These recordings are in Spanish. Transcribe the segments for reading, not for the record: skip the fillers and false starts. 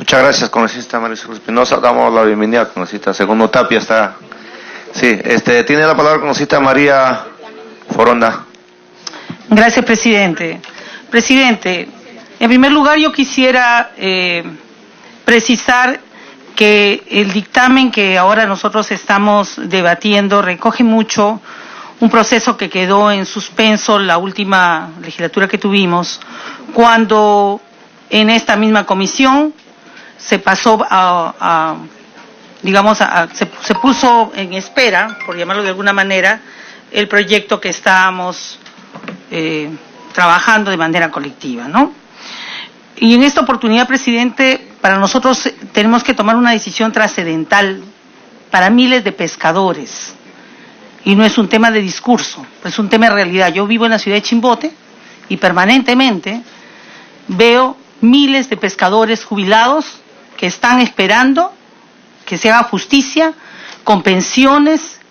Muchas gracias, congresista Marisol Espinosa. Damos la bienvenida al congresista Segundo Tapia. Está, sí, tiene la palabra la congresista María Foronda. Gracias, presidente. Presidente, en primer lugar yo quisiera precisar que el dictamen que ahora nosotros estamos debatiendo recoge mucho un proceso que quedó en suspenso la última legislatura que tuvimos, cuando en esta misma comisión se pasó se puso en espera, por llamarlo de alguna manera, el proyecto que estábamos trabajando de manera colectiva, ¿no? Y en esta oportunidad, presidente, para nosotros tenemos que tomar una decisión trascendental para miles de pescadores. Y no es un tema de discurso, es un tema de realidad. Yo vivo en la ciudad de Chimbote y permanentemente veo miles de pescadores jubilados que están esperando que se haga justicia con pensiones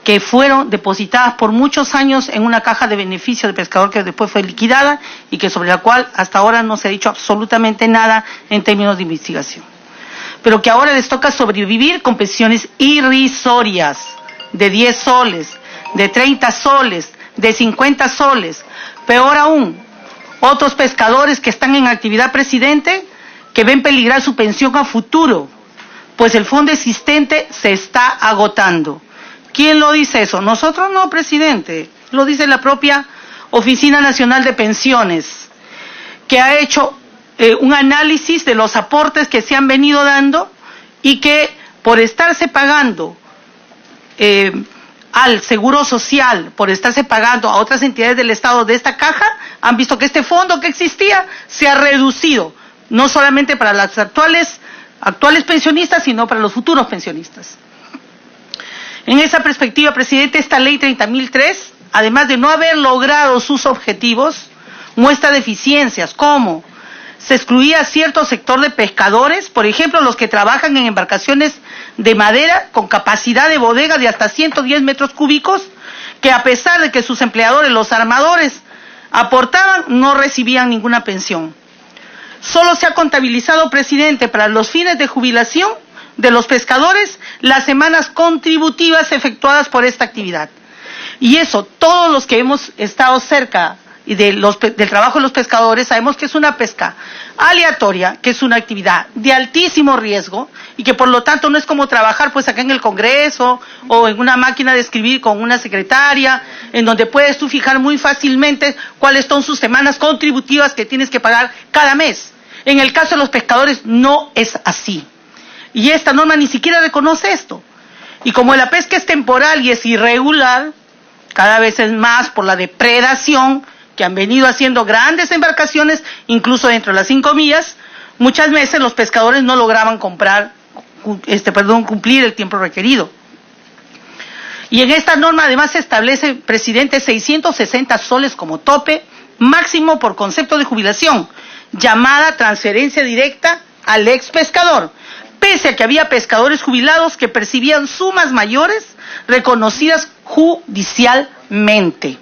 que fueron depositadas por muchos años en una caja de beneficio de pescador que después fue liquidada y que sobre la cual hasta ahora no se ha dicho absolutamente nada en términos de investigación. Pero que ahora les toca sobrevivir con pensiones irrisorias de 10 soles, de 30 soles, de 50 soles. Peor aún, otros pescadores que están en actividad, presidente, que ven peligrar su pensión a futuro, pues el fondo existente se está agotando. ¿Quién lo dice eso? Nosotros no, presidente, lo dice la propia Oficina Nacional de Pensiones, que ha hecho un análisis de los aportes que se han venido dando y que por estarse pagando al Seguro Social, por estarse pagando a otras entidades del Estado de esta caja, han visto que este fondo que existía se ha reducido, no solamente para las actuales pensionistas, sino para los futuros pensionistas. En esa perspectiva, presidente, esta ley 30.003, además de no haber logrado sus objetivos, muestra deficiencias, como se excluía a cierto sector de pescadores, por ejemplo, los que trabajan en embarcaciones de madera con capacidad de bodega de hasta 110 metros cúbicos, que a pesar de que sus empleadores, los armadores, aportaban, no recibían ninguna pensión. Solo se ha contabilizado, presidente, para los fines de jubilación de los pescadores las semanas contributivas efectuadas por esta actividad. Y eso, todos los que hemos estado cerca del trabajo de los pescadores sabemos que es una pesca aleatoria, que es una actividad de altísimo riesgo y que por lo tanto no es como trabajar pues acá en el Congreso o en una máquina de escribir con una secretaria, en donde puedes tú fijar muy fácilmente cuáles son sus semanas contributivas que tienes que pagar cada mes. En el caso de los pescadores no es así. Y esta norma ni siquiera reconoce esto. Y como la pesca es temporal y es irregular, cada vez es más por la depredación que han venido haciendo grandes embarcaciones, incluso dentro de las 5 millas, muchas veces los pescadores no lograban cumplir el tiempo requerido. Y en esta norma además se establece, presidente, 660 soles como tope máximo por concepto de jubilación, llamada transferencia directa al ex pescador, pese a que había pescadores jubilados que percibían sumas mayores reconocidas judicialmente.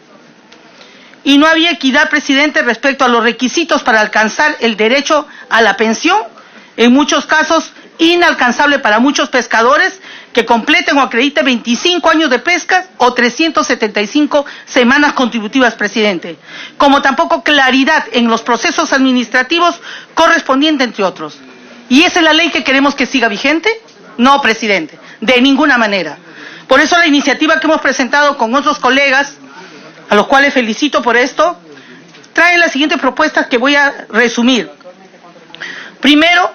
Y no había equidad, presidente, respecto a los requisitos para alcanzar el derecho a la pensión, en muchos casos inalcanzable para muchos pescadores que completen o acrediten 25 años de pesca o 375 semanas contributivas, presidente, como tampoco claridad en los procesos administrativos correspondientes, entre otros. ¿Y esa es la ley que queremos que siga vigente? No, presidente, de ninguna manera. Por eso la iniciativa que hemos presentado con otros colegas, a los cuales felicito por esto, trae las siguientes propuestas que voy a resumir. Primero,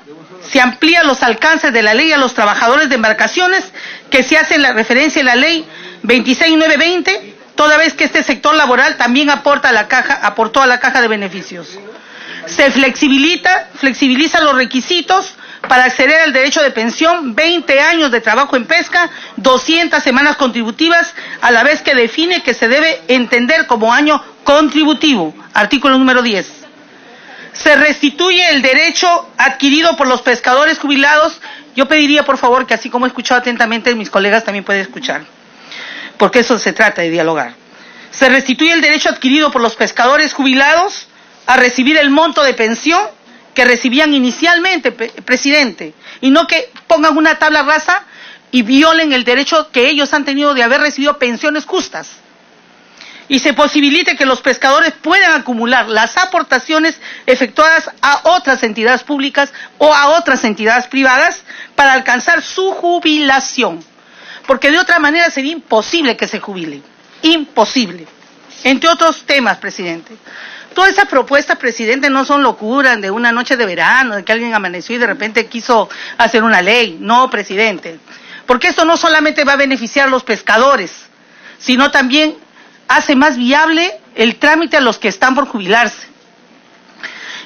se amplían los alcances de la ley a los trabajadores de embarcaciones que se hace la referencia en la ley 26920, toda vez que este sector laboral también aportó a la caja de beneficios. Se flexibiliza los requisitos para acceder al derecho de pensión, 20 años de trabajo en pesca, 200 semanas contributivas, a la vez que define que se debe entender como año contributivo, artículo número 10. Se restituye el derecho adquirido por los pescadores jubilados. Yo pediría, por favor, que así como he escuchado atentamente, mis colegas también pueden escuchar, porque eso se trata de dialogar. Se restituye el derecho adquirido por los pescadores jubilados a recibir el monto de pensión que recibían inicialmente, presidente, y no que pongan una tabla rasa y violen el derecho que ellos han tenido de haber recibido pensiones justas. Y se posibilite que los pescadores puedan acumular las aportaciones efectuadas a otras entidades públicas o a otras entidades privadas para alcanzar su jubilación. Porque de otra manera sería imposible que se jubile. Imposible. Entre otros temas, presidente. Todas esas propuestas, presidente, no son locuras de una noche de verano, de que alguien amaneció y de repente quiso hacer una ley. No, presidente. Porque esto no solamente va a beneficiar a los pescadores, sino también hace más viable el trámite a los que están por jubilarse.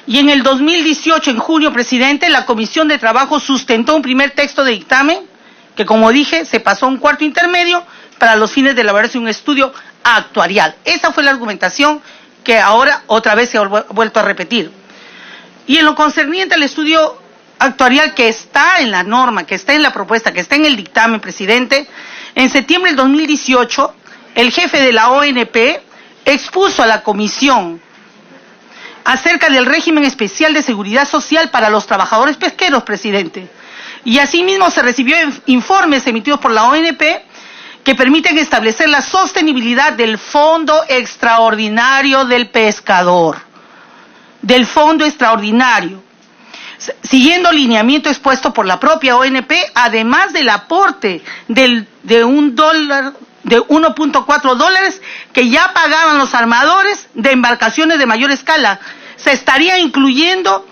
Y en el 2018, en junio, presidente, la Comisión de Trabajo sustentó un primer texto de dictamen que, como dije, se pasó a un cuarto intermedio para los fines de elaborarse un estudio actuarial. Esa fue la argumentación que ahora otra vez se ha vuelto a repetir. Y en lo concerniente al estudio actuarial que está en la norma, que está en la propuesta, que está en el dictamen, presidente, en septiembre del 2018, el jefe de la ONP expuso a la comisión acerca del régimen especial de seguridad social para los trabajadores pesqueros, presidente. Y asimismo se recibió informes emitidos por la ONP que permiten establecer la sostenibilidad del Fondo Extraordinario del Pescador, del Fondo Extraordinario, siguiendo el lineamiento expuesto por la propia ONP, además del aporte de $1.4 que ya pagaban los armadores de embarcaciones de mayor escala. Se estaría incluyendo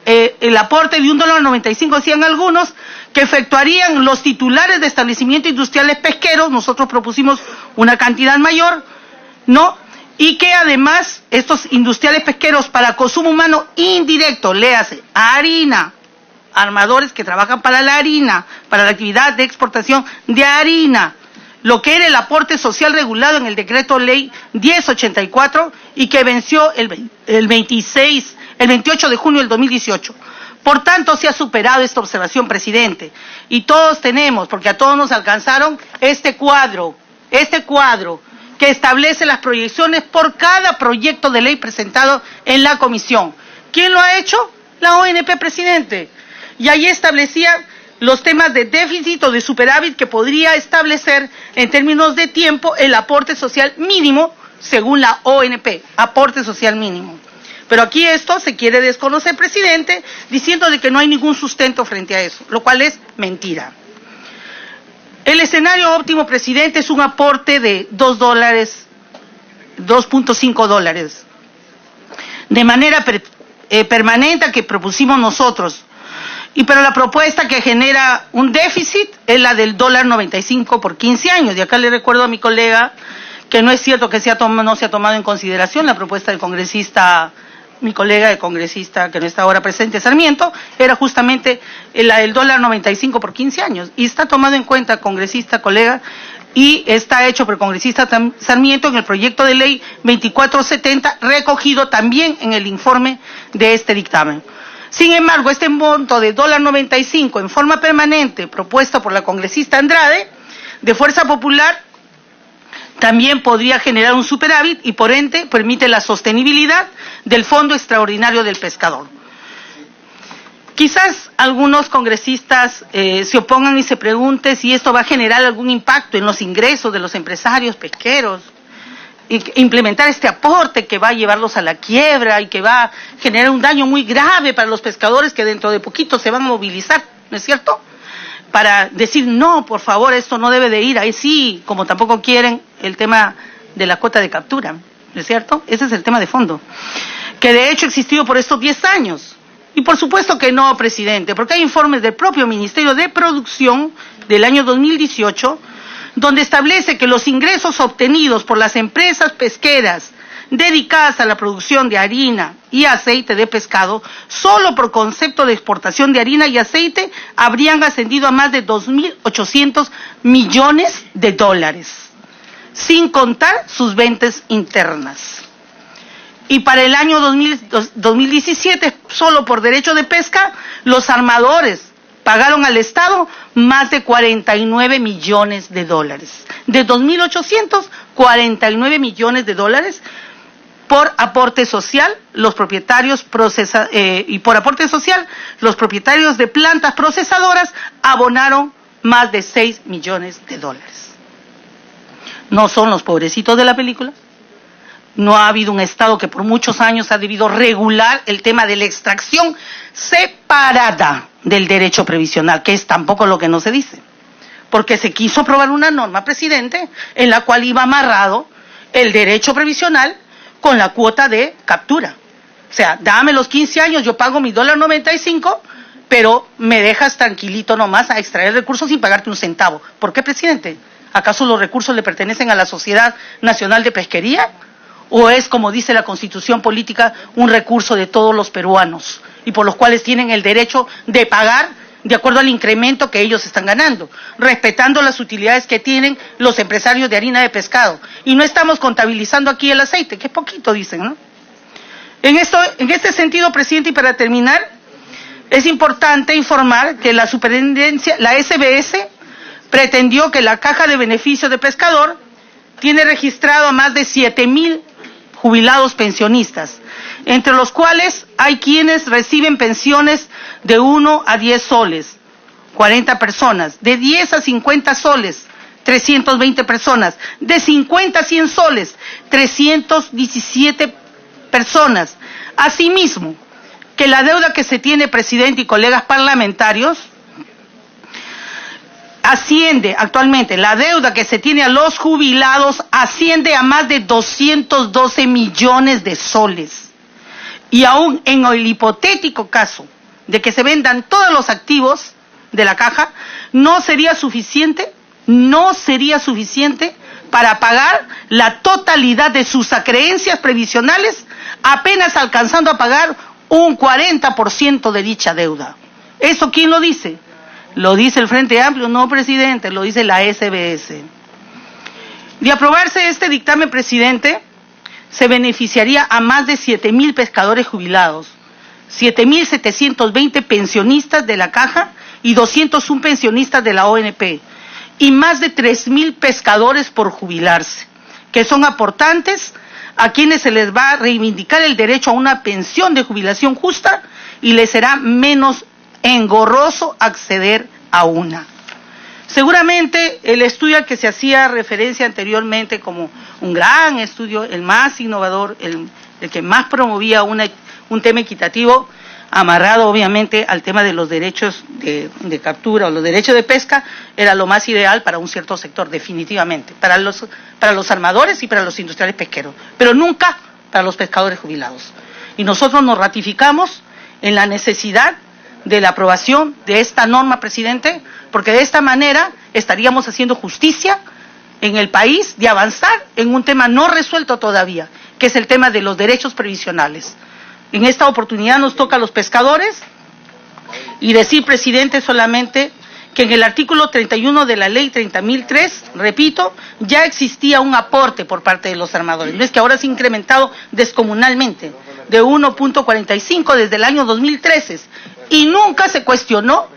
el aporte de $1.95, decían algunos, que efectuarían los titulares de establecimientos industriales pesqueros. Nosotros propusimos una cantidad mayor, ¿no? Y que además estos industriales pesqueros para consumo humano indirecto, léase, harina, armadores que trabajan para la harina, para la actividad de exportación de harina, lo que era el aporte social regulado en el decreto ley 1084 y que venció el 28 de junio del 2018. Por tanto, se ha superado esta observación, presidente, y todos tenemos, porque a todos nos alcanzaron este cuadro que establece las proyecciones por cada proyecto de ley presentado en la comisión. ¿Quién lo ha hecho? La ONP, presidente. Y ahí establecía los temas de déficit o de superávit que podría establecer en términos de tiempo el aporte social mínimo según la ONP, aporte social mínimo. Pero aquí esto se quiere desconocer, presidente, diciendo de que no hay ningún sustento frente a eso, lo cual es mentira. El escenario óptimo, presidente, es un aporte de $2.5 de manera permanente que propusimos nosotros. Pero la propuesta que genera un déficit es la del $1.95 por 15 años. Y acá le recuerdo a mi colega que no es cierto que no se ha tomado en consideración la propuesta del congresista, mi colega de congresista que no está ahora presente, Sarmiento, era justamente la del $1.95 por 15 años. Y está tomado en cuenta, congresista, colega, y está hecho por el congresista Sarmiento en el proyecto de ley 2470, recogido también en el informe de este dictamen. Sin embargo, este monto de $1.95 en forma permanente, propuesto por la congresista Andrade, de Fuerza Popular, también podría generar un superávit y por ende permite la sostenibilidad del Fondo Extraordinario del Pescador. Quizás algunos congresistas se opongan y se pregunten si esto va a generar algún impacto en los ingresos de los empresarios pesqueros, implementar este aporte que va a llevarlos a la quiebra y que va a generar un daño muy grave para los pescadores que dentro de poquito se van a movilizar, ¿no es cierto?, para decir, no, por favor, esto no debe de ir, ahí sí, como tampoco quieren el tema de la cuota de captura, ¿no es cierto? Ese es el tema de fondo, que de hecho ha existido por estos 10 años. Y por supuesto que no, presidente, porque hay informes del propio Ministerio de Producción del año 2018, donde establece que los ingresos obtenidos por las empresas pesqueras dedicadas a la producción de harina y aceite de pescado, solo por concepto de exportación de harina y aceite, habrían ascendido a más de $2.800 millones, sin contar sus ventas internas. Y para el año 2017, solo por derecho de pesca, los armadores pagaron al Estado más de $49 millones. De 2.800, $49 millones por aporte social, los propietarios los propietarios de plantas procesadoras abonaron más de 6 millones de dólares. ¿No son los pobrecitos de la película? No ha habido un Estado que por muchos años ha debido regular el tema de la extracción separada del derecho previsional, que es tampoco lo que no se dice. Porque se quiso aprobar una norma, presidente, en la cual iba amarrado el derecho previsional con la cuota de captura. O sea, dame los 15 años, yo pago mi $1.95, pero me dejas tranquilito nomás a extraer recursos sin pagarte un centavo. ¿Por qué, presidente? ¿Acaso los recursos le pertenecen a la Sociedad Nacional de Pesquería? ¿O es, como dice la Constitución Política, un recurso de todos los peruanos y por los cuales tienen el derecho de pagar de acuerdo al incremento que ellos están ganando, respetando las utilidades que tienen los empresarios de harina de pescado? Y no estamos contabilizando aquí el aceite, que es poquito, dicen, ¿no? En este sentido, presidente, y para terminar, es importante informar que la superintendencia, la SBS, pretendió que la Caja de Beneficios de Pescador tiene registrado a más de 7,000 jubilados pensionistas, entre los cuales hay quienes reciben pensiones de 1 a 10 soles, 40 personas, de 10 a 50 soles, 320 personas, de 50 a 100 soles, 317 personas. Asimismo, que la deuda que se tiene, presidente y colegas parlamentarios, asciende actualmente, la deuda que se tiene a los jubilados asciende a más de 212 millones de soles. Y aún en el hipotético caso de que se vendan todos los activos de la caja, no sería suficiente para pagar la totalidad de sus acreencias previsionales, apenas alcanzando a pagar un 40% de dicha deuda. ¿Eso quién lo dice? Lo dice el Frente Amplio, no, presidente, lo dice la SBS. De aprobarse este dictamen, presidente, se beneficiaría a más de 7,000 pescadores jubilados, 7,720 pensionistas de la Caja y 201 pensionistas de la ONP, y más de 3,000 pescadores por jubilarse, que son aportantes a quienes se les va a reivindicar el derecho a una pensión de jubilación justa y les será menos engorroso acceder a una. Seguramente el estudio al que se hacía referencia anteriormente como un gran estudio, el más innovador, el que más promovía un tema equitativo, amarrado obviamente al tema de los derechos de captura o los derechos de pesca, era lo más ideal para un cierto sector, definitivamente, para los armadores y para los industriales pesqueros, pero nunca para los pescadores jubilados. Y nosotros nos ratificamos en la necesidad de la aprobación de esta norma, presidente, porque de esta manera estaríamos haciendo justicia en el país de avanzar en un tema no resuelto todavía, que es el tema de los derechos previsionales. En esta oportunidad nos toca a los pescadores y decir, presidente, solamente que en el artículo 31 de la ley 30.003, repito, ya existía un aporte por parte de los armadores. No es que ahora se ha incrementado descomunalmente, de 1.45 desde el año 2013, y nunca se cuestionó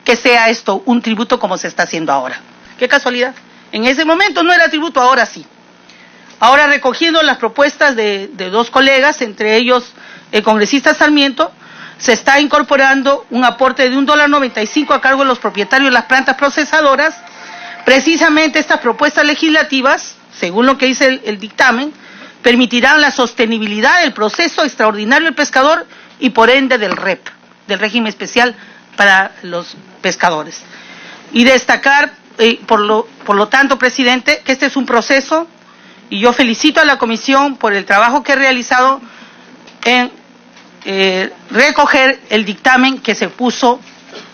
que sea esto un tributo como se está haciendo ahora. Qué casualidad. En ese momento no era tributo, ahora sí. Ahora, recogiendo las propuestas de dos colegas, entre ellos el congresista Sarmiento, se está incorporando un aporte de $1.95 a cargo de los propietarios de las plantas procesadoras. Precisamente estas propuestas legislativas, según lo que dice el dictamen, permitirán la sostenibilidad del proceso extraordinario del pescador y por ende del REP, del régimen especial para los pescadores. Y destacar, por lo tanto, presidente, que este es un proceso, y yo felicito a la comisión por el trabajo que ha realizado en recoger el dictamen que se puso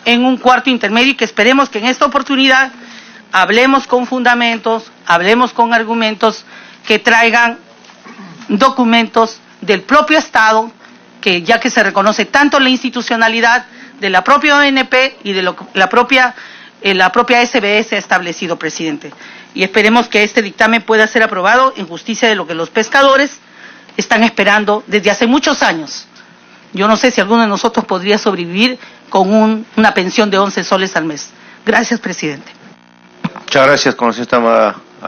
en un cuarto intermedio, y que esperemos que en esta oportunidad hablemos con fundamentos, hablemos con argumentos que traigan documentos del propio Estado, que ya que se reconoce tanto la institucionalidad de la propia ONP y de la propia SBS ha establecido, presidente. Y esperemos que este dictamen pueda ser aprobado en justicia de lo que los pescadores están esperando desde hace muchos años. Yo no sé si alguno de nosotros podría sobrevivir con una pensión de 11 soles al mes. Gracias, presidente. Muchas gracias, congresista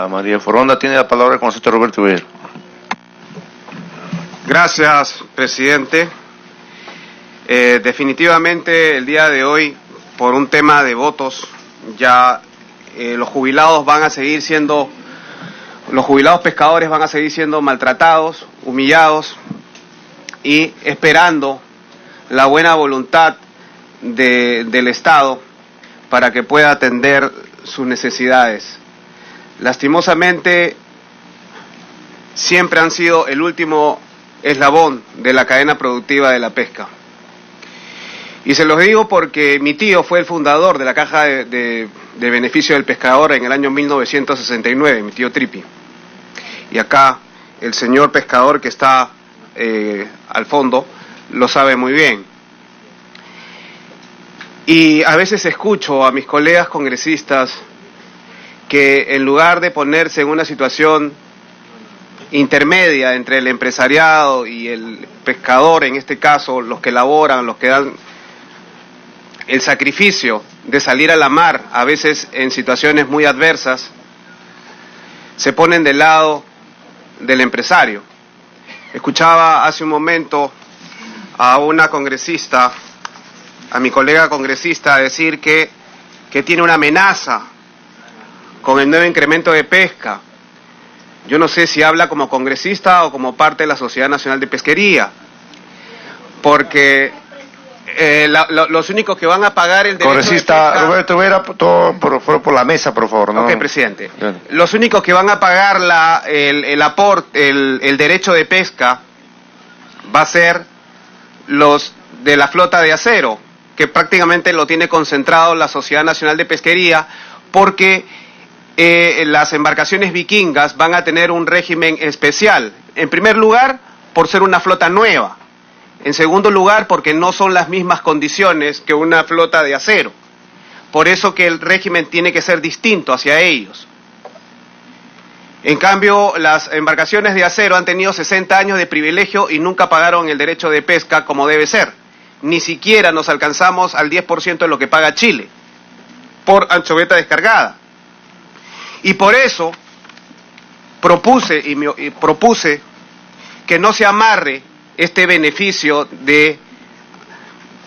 María Foronda. Tiene la palabra el congresista Roberto Villar. Gracias, presidente. Definitivamente el día de hoy, por un tema de votos, ya los jubilados pescadores van a seguir siendo maltratados, humillados y esperando la buena voluntad del Estado para que pueda atender sus necesidades. Lastimosamente, siempre han sido el último eslabón de la cadena productiva de la pesca. Y se los digo porque mi tío fue el fundador de la Caja de Beneficio del Pescador en el año 1969, mi tío Tripi. Y acá el señor pescador que está al fondo lo sabe muy bien. Y a veces escucho a mis colegas congresistas que en lugar de ponerse en una situación intermedia entre el empresariado y el pescador, en este caso los que laboran, los que dan el sacrificio de salir a la mar, a veces en situaciones muy adversas, se ponen del lado del empresario. Escuchaba hace un momento a una congresista, a mi colega congresista, decir que tiene una amenaza con el nuevo incremento de pesca. Yo no sé si habla como congresista o como parte de la Sociedad Nacional de Pesquería, porque los únicos que van a pagar el derecho congresista de pesca... Roberto Vera, todo por la mesa, por favor, ¿no? Ok, presidente. Los únicos que van a pagar el aporte, el derecho de pesca, va a ser los de la flota de acero, que prácticamente lo tiene concentrado la Sociedad Nacional de Pesquería, porque las embarcaciones vikingas van a tener un régimen especial. En primer lugar, por ser una flota nueva. En segundo lugar, porque no son las mismas condiciones que una flota de acero. Por eso que el régimen tiene que ser distinto hacia ellos. En cambio, las embarcaciones de acero han tenido 60 años de privilegio y nunca pagaron el derecho de pesca como debe ser. Ni siquiera nos alcanzamos al 10% de lo que paga Chile por anchoveta descargada. Y por eso propuse que no se amarre este beneficio de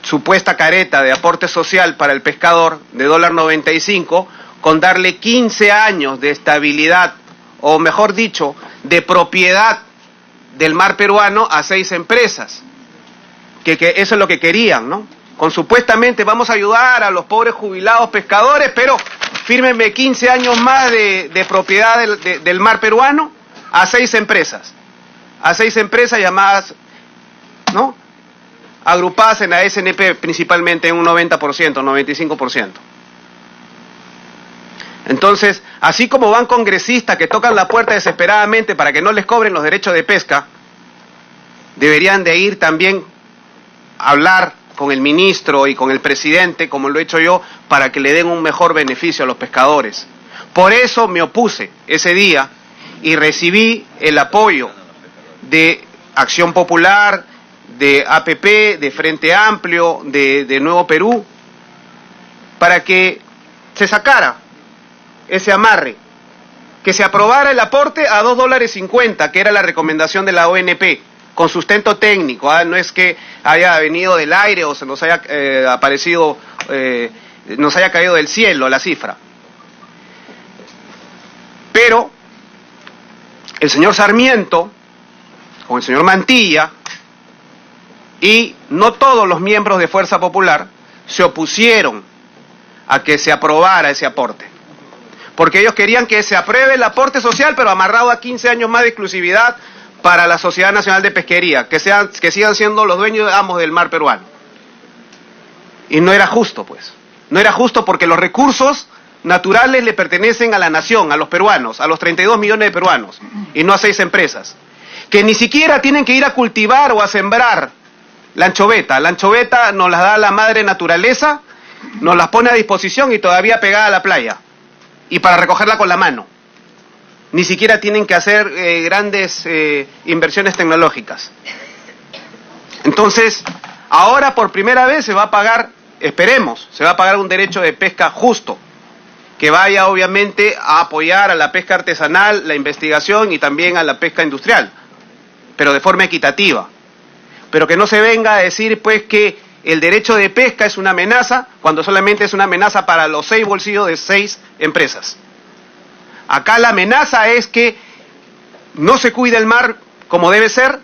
supuesta careta de aporte social para el pescador de $1.95 con darle 15 años de estabilidad, o mejor dicho, de propiedad del mar peruano a 6 empresas, que eso es lo que querían, ¿no? Con supuestamente vamos a ayudar a los pobres jubilados pescadores, pero fírmenme 15 años más de propiedad del mar peruano a 6 empresas. A 6 empresas llamadas, ¿no?, agrupadas en la SNP principalmente en un 90%, 95%. Entonces, así como van congresistas que tocan la puerta desesperadamente para que no les cobren los derechos de pesca, deberían de ir también a hablar con el ministro y con el presidente, como lo he hecho yo, para que le den un mejor beneficio a los pescadores. Por eso me opuse ese día y recibí el apoyo de Acción Popular, de APP, de Frente Amplio, de Nuevo Perú, para que se sacara ese amarre, que se aprobara el aporte a $2.50, que era la recomendación de la ONP, con sustento técnico, no es que haya venido del aire o se nos haya aparecido, nos haya caído del cielo la cifra. Pero el señor Sarmiento, con el señor Mantilla, y no todos los miembros de Fuerza Popular se opusieron a que se aprobara ese aporte, porque ellos querían que se apruebe el aporte social, pero amarrado a 15 años más de exclusividad para la Sociedad Nacional de Pesquería, que sigan siendo los dueños amos del mar peruano. Y no era justo, pues. No era justo porque los recursos naturales le pertenecen a la nación, a los peruanos, a los 32 millones de peruanos, y no a 6 empresas, que ni siquiera tienen que ir a cultivar o a sembrar la anchoveta. La anchoveta nos la da la madre naturaleza, nos las pone a disposición y todavía pegada a la playa, y para recogerla con la mano. Ni siquiera tienen que hacer grandes inversiones tecnológicas. Entonces, ahora por primera vez se va a pagar, esperemos, se va a pagar un derecho de pesca justo, que vaya obviamente a apoyar a la pesca artesanal, la investigación y también a la pesca industrial. pero de forma equitativa. Pero que no se venga a decir pues que el derecho de pesca es una amenaza, cuando solamente es una amenaza para los 6 bolsillos de 6 empresas. Acá la amenaza es que no se cuida el mar como debe ser,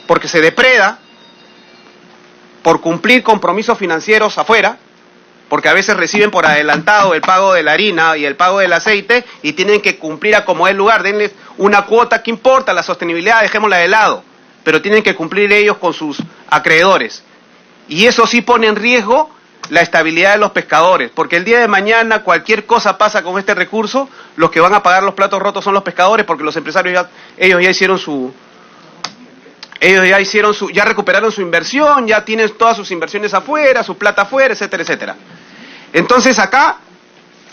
porque se depreda por cumplir compromisos financieros afuera, porque a veces reciben por adelantado el pago de la harina y el pago del aceite y tienen que cumplir a como es lugar. Denles una cuota, ¿qué importa? La sostenibilidad, dejémosla de lado, pero tienen que cumplir ellos con sus acreedores. Y eso sí pone en riesgo la estabilidad de los pescadores, porque el día de mañana cualquier cosa pasa con este recurso, los que van a pagar los platos rotos son los pescadores, porque los empresarios ya recuperaron su inversión, ya tienen todas sus inversiones afuera, su plata afuera, etcétera, etcétera. Entonces acá,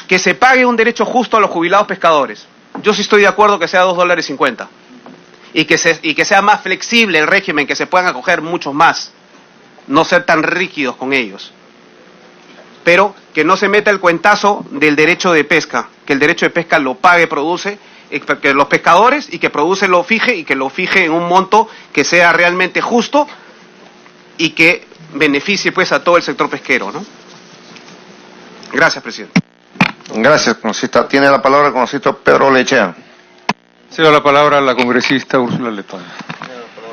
que se pague un derecho justo a los jubilados pescadores. Yo sí estoy de acuerdo que sea $2.50 y que sea más flexible el régimen, que se puedan acoger muchos más, no ser tan rígidos con ellos. Pero que no se meta el cuentazo del derecho de pesca, que el derecho de pesca lo pague, produce, que los pescadores, y que produce lo fije, y que lo fije en un monto que sea realmente justo y que beneficie pues a todo el sector pesquero, ¿no? Gracias, presidente. Gracias, congresista. Tiene la palabra el congresista Pedro Lechea. Cedo la palabra a la congresista Úrsula Letona.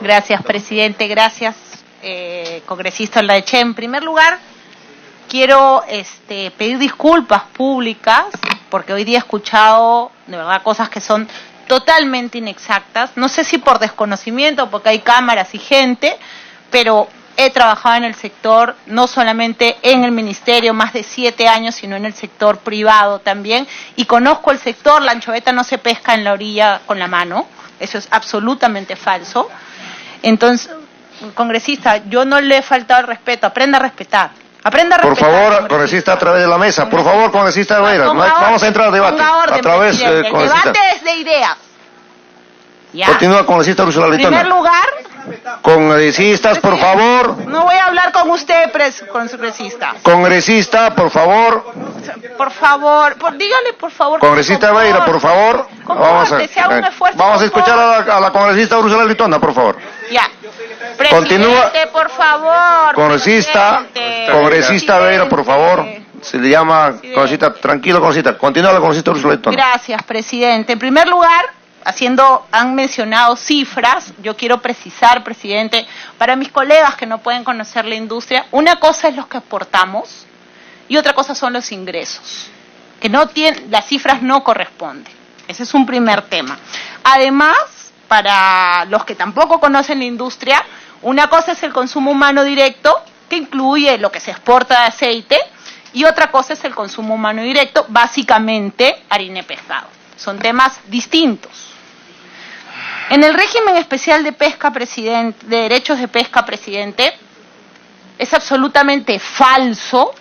Gracias, presidente. Gracias, congresista Lechea. En primer lugar, quiero pedir disculpas públicas, porque hoy día he escuchado, de verdad, cosas que son totalmente inexactas. No sé si por desconocimiento, porque hay cámaras y gente, pero he trabajado en el sector, no solamente en el ministerio, más de 7 años, sino en el sector privado también, y conozco el sector. La anchoveta no se pesca en la orilla con la mano, eso es absolutamente falso. Entonces, congresista, yo no le he faltado el respeto, aprenda a respetar. Aprenda a respetar. Por favor, congresista, a través de la mesa. Por favor, congresista Veira, vamos a entrar al debate. Orden, a través, el congresista. debate es de ideas. Ya. Continúa, congresista Úrsula Letona. En primer lugar, congresistas, por favor. no voy a hablar con usted, congresista. Congresista, por favor. Por favor, dígale, por favor. Congresista Veira, por favor. Vamos a escuchar a la congresista Úrsula Letona, por favor. Ya. Continúa. Por favor. Congresista Veira, por favor. Se le llama, congresista, tranquilo, congresista. Continúa la congresista Úrsula Letona. Gracias, presidente. En primer lugar, han mencionado cifras, yo quiero precisar, presidente, para mis colegas que no pueden conocer la industria, una cosa es lo que aportamos y otra cosa son los ingresos, que las cifras no corresponden. Ese es un primer tema. Además, para los que tampoco conocen la industria, una cosa es el consumo humano directo, que incluye lo que se exporta de aceite, y otra cosa es el consumo humano directo, básicamente harina y pescado. Son temas distintos. En el régimen especial de pesca, presidente, de derechos de pesca, presidente, es absolutamente falso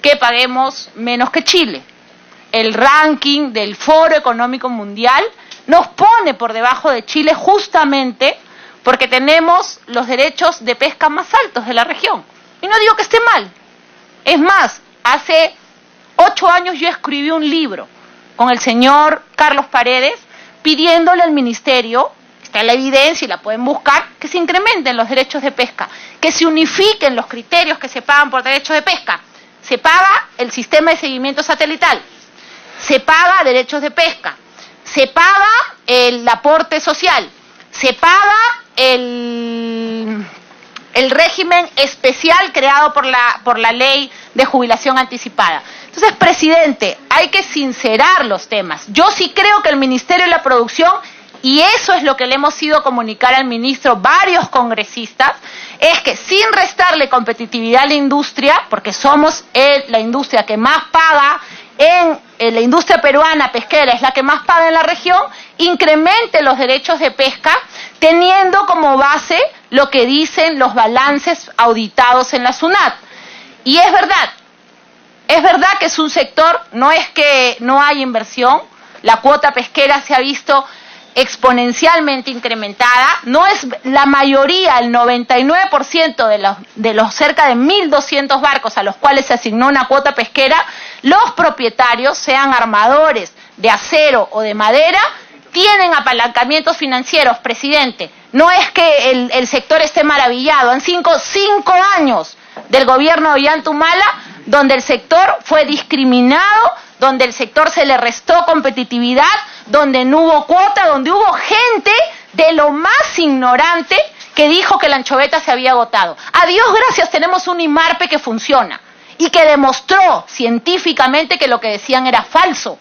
que paguemos menos que Chile. El ranking del Foro Económico Mundial nos pone por debajo de Chile justamente porque tenemos los derechos de pesca más altos de la región. Y no digo que esté mal. Es más, hace 8 años yo escribí un libro con el señor Carlos Paredes, pidiéndole al ministerio, está la evidencia y la pueden buscar, que se incrementen los derechos de pesca, que se unifiquen los criterios que se pagan por derechos de pesca. Se paga el sistema de seguimiento satelital, se paga derechos de pesca, se paga el aporte social, se paga el régimen especial creado por la ley de jubilación anticipada. Entonces, presidente, hay que sincerar los temas. Yo sí creo que el Ministerio de la Producción, y eso es lo que le hemos ido a comunicar al ministro varios congresistas, es que sin restarle competitividad a la industria, porque somos la industria que más paga la industria peruana pesquera es la que más paga en la región, incremente los derechos de pesca, teniendo como base lo que dicen los balances auditados en la SUNAT. Y es verdad que es un sector, no es que no hay inversión, la cuota pesquera se ha visto exponencialmente incrementada, no es la mayoría, el 99% de los cerca de 1.200 barcos a los cuales se asignó una cuota pesquera, los propietarios, sean armadores de acero o de madera, tienen apalancamientos financieros, presidente. No es que el sector esté maravillado. Han cinco años del gobierno de Ollantumala donde el sector fue discriminado, donde el sector se le restó competitividad, donde no hubo cuota, donde hubo gente de lo más ignorante que dijo que la anchoveta se había agotado. A Dios gracias tenemos un IMARPE que funciona y que demostró científicamente que lo que decían era falso,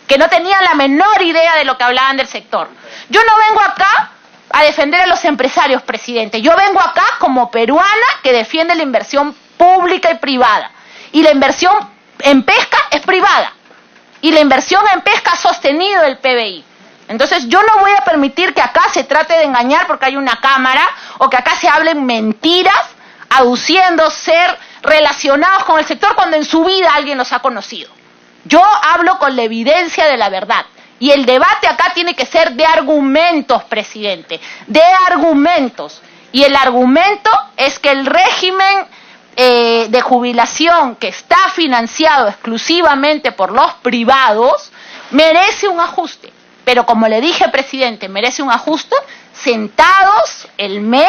que no tenían la menor idea de lo que hablaban del sector. Yo no vengo acá a defender a los empresarios, presidente. Yo vengo acá como peruana que defiende la inversión pública y privada. Y la inversión en pesca es privada. Y la inversión en pesca ha sostenido el PBI. Entonces yo no voy a permitir que acá se trate de engañar porque hay una cámara o que acá se hablen mentiras aduciendo ser relacionados con el sector cuando en su vida alguien los ha conocido. Yo hablo con la evidencia de la verdad. Y el debate acá tiene que ser de argumentos, presidente, de argumentos. Y el argumento es que el régimen de jubilación que está financiado exclusivamente por los privados merece un ajuste. Pero como le dije, presidente, merece un ajuste sentados el MEF,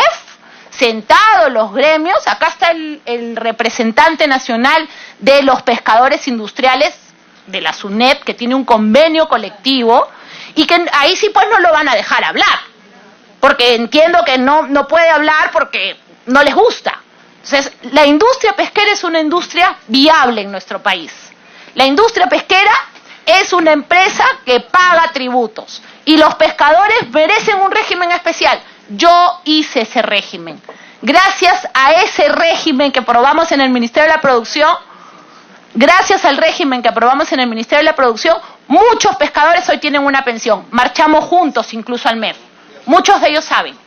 sentados los gremios. Acá está el representante nacional de los pescadores industriales de la SUNEP, que tiene un convenio colectivo, y que ahí sí pues no lo van a dejar hablar, porque entiendo que no puede hablar porque no les gusta. Entonces, la industria pesquera es una industria viable en nuestro país. La industria pesquera es una empresa que paga tributos, y los pescadores merecen un régimen especial. Yo hice ese régimen. Gracias a ese régimen que aprobamos en el Ministerio de la Producción, gracias al régimen que aprobamos en el Ministerio de la Producción, muchos pescadores hoy tienen una pensión. Marchamos juntos incluso al MEF. Muchos de ellos saben.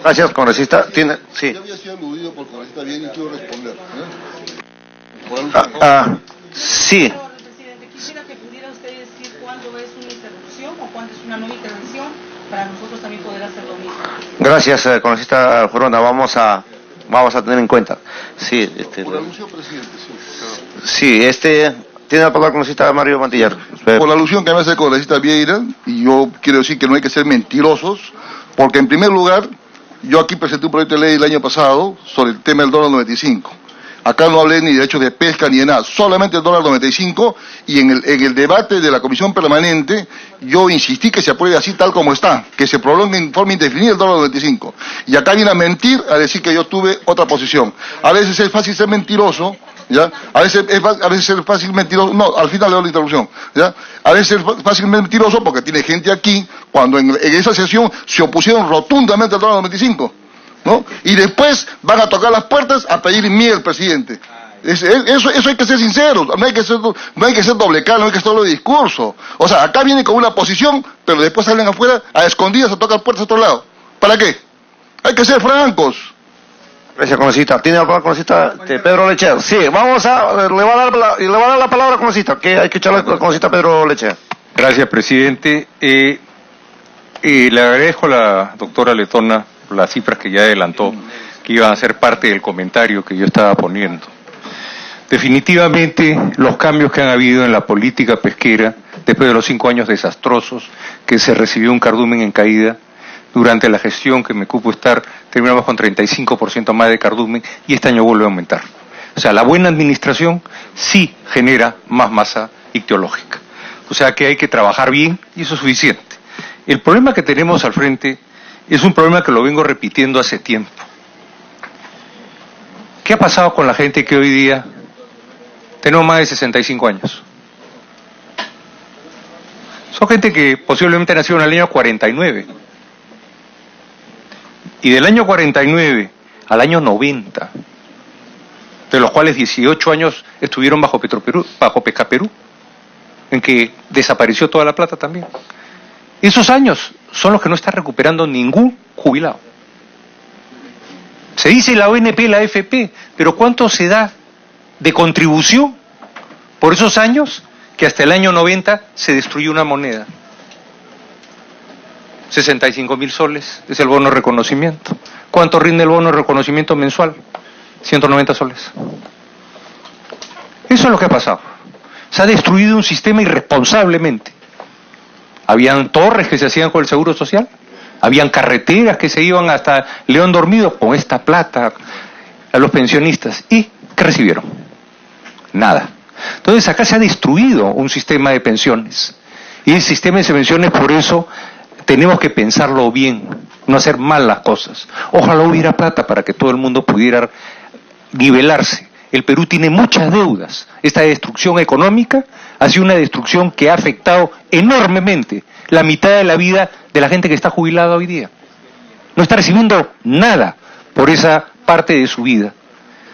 Gracias, congresista. ¿Tiene? Sí. Yo había sido aludido por el congresista bien y quiero responder. Sí. Presidente, quisiera que pudiera usted decir cuándo es una interrupción o cuándo es una nueva intervención para nosotros también poder hacer lo mismo. Gracias, congresista Furona. Vamos a tener en cuenta. Sí, Por alusión, presidente, sí. Sí, tiene la palabra el congresista Mario Mantillar. Por la alusión que me hace el congresista Vieira, y yo quiero decir que no hay que ser mentirosos, porque en primer lugar, yo aquí presenté un proyecto de ley el año pasado sobre el tema del dólar 95. Acá no hablé ni de derechos de pesca ni de nada, solamente el dólar 95, y en el debate de la comisión permanente yo insistí que se apruebe así tal como está, que se prolongue en forma indefinida el dólar 95. Y acá viene a mentir, a decir que yo tuve otra posición. A veces es fácil ser mentiroso, ¿ya? A veces es fácil mentiroso, no, al final le doy la introducción, ¿ya? A veces es fácil mentiroso porque tiene gente aquí, cuando en esa sesión se opusieron rotundamente al dólar 95. ¿No? Y después van a tocar las puertas a pedir miel, presidente. Eso hay que ser sinceros, no hay que ser doble cara, no hay que ser doble discurso. O sea, acá vienen con una posición, pero después salen afuera a escondidas a tocar puertas a otro lado. ¿Para qué? Hay que ser francos. Gracias, congresista. ¿Tiene la palabra congresista Pedro Lechea? Sí, le va a dar la palabra al congresista, que hay que echarle al congresista Pedro Lechea. Gracias, presidente. Le agradezco a la doctora Letona las cifras que ya adelantó, que iban a ser parte del comentario que yo estaba poniendo. Definitivamente, los cambios que han habido en la política pesquera, después de los 5 años desastrosos, que se recibió un cardumen en caída, durante la gestión que me cupo estar, terminamos con 35% más de cardumen, y este año vuelve a aumentar. O sea, la buena administración sí genera más masa ictiológica. O sea que hay que trabajar bien, y eso es suficiente. El problema que tenemos al frente es un problema que lo vengo repitiendo hace tiempo. ¿Qué ha pasado con la gente que hoy día tenemos más de 65 años? Son gente que posiblemente nació en el año 49. Y del año 49 al año 90, de los cuales 18 años estuvieron bajo Pescaperú, en que desapareció toda la plata también. Esos años son los que no está recuperando ningún jubilado. Se dice la ONP, la AFP, pero ¿cuánto se da de contribución por esos años que hasta el año 90 se destruyó una moneda? 65.000 soles es el bono de reconocimiento. ¿Cuánto rinde el bono de reconocimiento mensual? 190 soles. Eso es lo que ha pasado. Se ha destruido un sistema irresponsablemente. Habían torres que se hacían con el Seguro Social, habían carreteras que se iban hasta León Dormido con esta plata a los pensionistas. ¿Y qué recibieron? Nada. Entonces acá se ha destruido un sistema de pensiones. Y el sistema de pensiones, por eso, tenemos que pensarlo bien, no hacer mal las cosas. Ojalá hubiera plata para que todo el mundo pudiera nivelarse. El Perú tiene muchas deudas. Esta destrucción económica ha sido una destrucción que ha afectado enormemente la mitad de la vida de la gente que está jubilada hoy día. No está recibiendo nada por esa parte de su vida.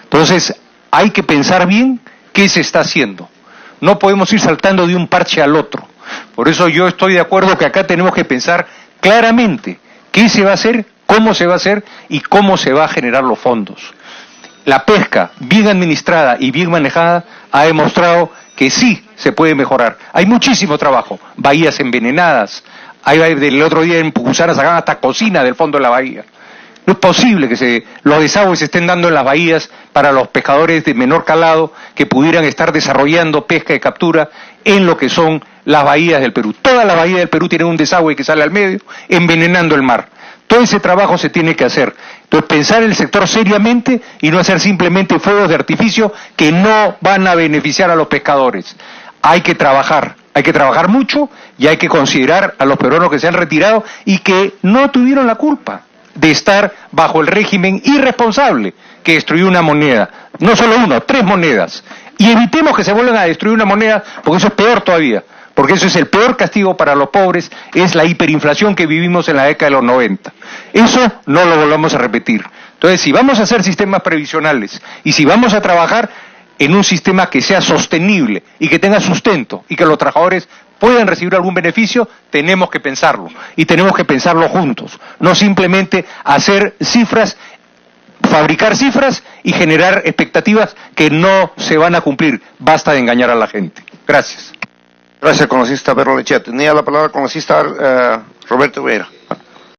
Entonces, hay que pensar bien qué se está haciendo. No podemos ir saltando de un parche al otro. Por eso yo estoy de acuerdo que acá tenemos que pensar claramente qué se va a hacer, cómo se va a hacer y cómo se va a generar los fondos. La pesca, bien administrada y bien manejada, ha demostrado que sí se puede mejorar. Hay muchísimo trabajo, bahías envenenadas, del otro día en Pucusara sacaban hasta cocina del fondo de la bahía. No es posible que los desagües se estén dando en las bahías para los pescadores de menor calado que pudieran estar desarrollando pesca y captura en lo que son las bahías del Perú. Todas las bahías del Perú tienen un desagüe que sale al medio, envenenando el mar. Todo ese trabajo se tiene que hacer. Entonces, pensar el sector seriamente y no hacer simplemente fuegos de artificio que no van a beneficiar a los pescadores. Hay que trabajar mucho y hay que considerar a los peruanos que se han retirado y que no tuvieron la culpa de estar bajo el régimen irresponsable que destruyó una moneda. No solo una, 3 monedas. Y evitemos que se vuelvan a destruir una moneda, porque eso es peor todavía. Porque eso es el peor castigo para los pobres, es la hiperinflación que vivimos en la década de los 90. Eso no lo volvamos a repetir. Entonces, si vamos a hacer sistemas previsionales y si vamos a trabajar en un sistema que sea sostenible y que tenga sustento y que los trabajadores puedan recibir algún beneficio, tenemos que pensarlo. Y tenemos que pensarlo juntos. No simplemente hacer cifras, fabricar cifras y generar expectativas que no se van a cumplir. Basta de engañar a la gente. Gracias. Gracias, congresista Pedro Lechea. Tenía la palabra el congresista Roberto Vera.